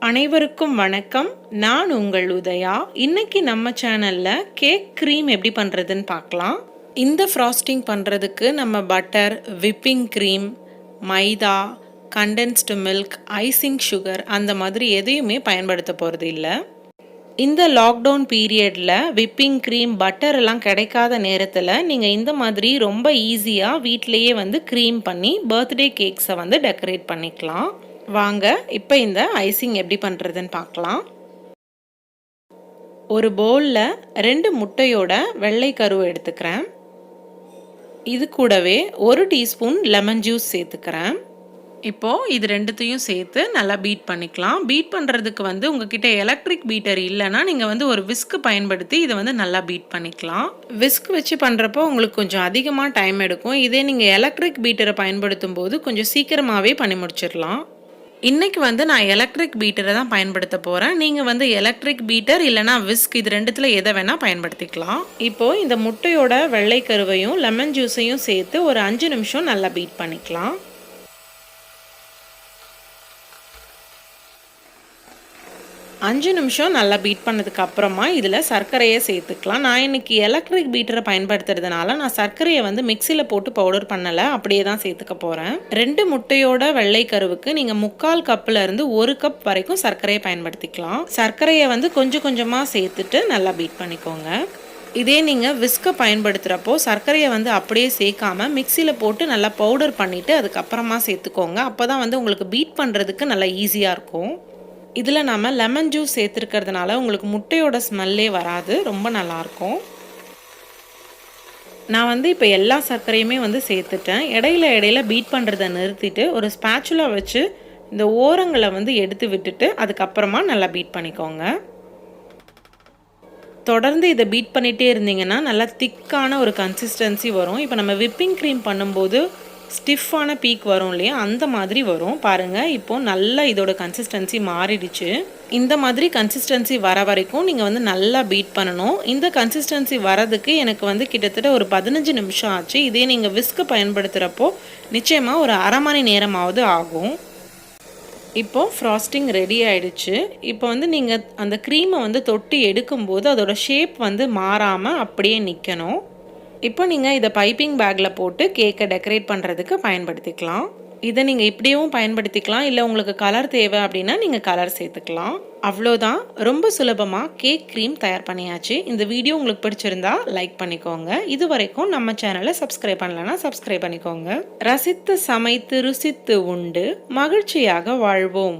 அனைவருக்கும் வணக்கம். நான் உங்கள் உதயா. இன்னைக்கு நம்ம சேனல்ல கேக் க்ரீம் எப்படி பண்ணுறதுன்னு பார்க்கலாம். இந்த ஃப்ராஸ்டிங் பண்ணுறதுக்கு நம்ம பட்டர், விப்பிங் க்ரீம், மைதா, கண்டென்ஸ்டு மில்க், ஐசிங் சுகர் அந்த மாதிரி எதையுமே பயன்படுத்த போகிறது இல்லை. இந்த லாக்டவுன் பீரியடில் விப்பிங் க்ரீம், பட்டர் எல்லாம் கிடைக்காத நேரத்தில் நீங்கள் இந்த மாதிரி ரொம்ப ஈஸியாக வீட்டிலையே க்ரீம் பண்ணி பர்த்டே கேக்ஸை டெக்கரேட் பண்ணிக்கலாம். வாங்க இப்போ இந்த ஐசிங் எப்படி பண்ணுறதுன்னு பார்க்கலாம். ஒரு பவுலில் 2 முட்டையோட வெள்ளை கருவை எடுத்துக்கிறேன். இது கூடவே 1 டீஸ்பூன் லெமன் ஜூஸ் சேர்த்துக்கிறேன். இப்போது இது ரெண்டுத்தையும் சேர்த்து நல்லா பீட் பண்ணிக்கலாம். பீட் பண்ணுறதுக்கு உங்ககிட்ட எலக்ட்ரிக் பீட்டர் இல்லைன்னா நீங்கள் ஒரு விஸ்க்கு பயன்படுத்தி இதை நல்லா பீட் பண்ணிக்கலாம். விஸ்க் வச்சு பண்ணுறப்போ உங்களுக்கு கொஞ்சம் அதிகமாக டைம் எடுக்கும். இதே நீங்கள் எலக்ட்ரிக் பீட்டரை பயன்படுத்தும் போது கொஞ்சம் சீக்கிரமாகவே பண்ணி முடிச்சிடலாம். இன்றைக்கி நான் எலக்ட்ரிக் பீட்டரை தான் பயன்படுத்த போகிறேன். நீங்கள் எலக்ட்ரிக் பீட்டர் இல்லைனா விஸ்க் இது ரெண்டுத்தில் எதை வேணால் பயன்படுத்திக்கலாம். இப்போது இந்த முட்டையோட வெள்ளை கருவையும் லெமன் ஜூஸையும் சேர்த்து ஒரு 5 நிமிஷம் நல்லா பீட் பண்ணிக்கலாம். 5 நிமிஷம் நல்லா பீட் பண்ணதுக்கு அப்புறமா இதில் சர்க்கரையை சேர்த்துக்கலாம். நான் இன்றைக்கி எலக்ட்ரிக் பீட்டரை பயன்படுத்துறதுனால நான் சர்க்கரையை மிக்சியில் போட்டு பவுடர் பண்ணலை, அப்படியே தான் சேர்த்துக்க போகிறேன். 2 முட்டையோட வெள்ளை கருவுக்கு நீங்கள் 3/4 கப்பில் இருந்து 1 கப் வரைக்கும் சர்க்கரையை பயன்படுத்திக்கலாம். சர்க்கரையை கொஞ்சம் கொஞ்சமாக சேர்த்துட்டு நல்லா பீட் பண்ணிக்கோங்க. இதே நீங்கள் விஸ்கை பயன்படுத்துகிறப்போ சர்க்கரையை அப்படியே சேர்க்காமல் மிக்சியில் போட்டு நல்லா பவுடர் பண்ணிவிட்டு அதுக்கப்புறமா சேர்த்துக்கோங்க. அப்போ தான் உங்களுக்கு பீட் பண்ணுறதுக்கு நல்லா ஈஸியாக இருக்கும். இதில் நாம் லெமன் ஜூஸ் சேர்த்துருக்கிறதுனால உங்களுக்கு முட்டையோட ஸ்மெல்லே வராது, ரொம்ப நல்லாயிருக்கும். நான் இப்போ எல்லா சர்க்கரையுமே சேர்த்துட்டேன். இடையில பீட் பண்ணுறதை நிறுத்திட்டு ஒரு ஸ்பேச்சுலா வச்சு இந்த ஓரங்களை எடுத்து விட்டுட்டு அதுக்கப்புறமா நல்லா பீட் பண்ணிக்கோங்க. தொடர்ந்து இதை பீட் பண்ணிகிட்டே இருந்தீங்கன்னா நல்லா திக்கான ஒரு கன்சிஸ்டன்சி வரும். இப்போ நம்ம விப்பிங் க்ரீம் பண்ணும்போது ஸ்டிஃபான பீக் வரும் இல்லையா, அந்த மாதிரி வரும். பாருங்கள், இப்போது நல்லா இதோட கன்சிஸ்டன்சி மாறிடுச்சு. இந்த மாதிரி கன்சிஸ்டன்சி வர வரைக்கும் நீங்கள் நல்லா பீட் பண்ணணும். இந்த கன்சிஸ்டன்சி வரதுக்கு எனக்கு கிட்டத்தட்ட ஒரு 15 நிமிஷம் ஆச்சு. இதே நீங்கள் விஸ்க்கு பயன்படுத்துகிறப்போ நிச்சயமாக ஒரு அரை மணி நேரமாவது ஆகும். இப்போது ஃப்ராஸ்டிங் ரெடி ஆகிடுச்சு. இப்போ நீங்கள் அந்த க்ரீமை தொட்டு எடுக்கும்போது அதோட ஷேப் மாறாமல் அப்படியே நிற்கணும். இப்போ நீங்கள் இதை பைப்பிங் பேக்கில் போட்டு கேக்கை டெக்கரேட் பண்ணுறதுக்கு பயன்படுத்திக்கலாம். இதை நீங்கள் இப்படியும் பயன்படுத்திக்கலாம், இல்லை உங்களுக்கு கலர் தேவை அப்படின்னா நீங்கள் கலர் சேர்த்துக்கலாம். அவ்வளோதான், ரொம்ப சுலபமாக கேக் க்ரீம் தயார் பண்ணியாச்சு. இந்த வீடியோ உங்களுக்கு பிடிச்சிருந்தா லைக் பண்ணிக்கோங்க. இது வரைக்கும் நம்ம சேனலை சப்ஸ்கிரைப் பண்ணலன்னா சப்ஸ்கிரைப் பண்ணிக்கோங்க. ரசித்து சமைத்து ருசித்து உண்டு மகிழ்ச்சியாக வாழ்வோம்.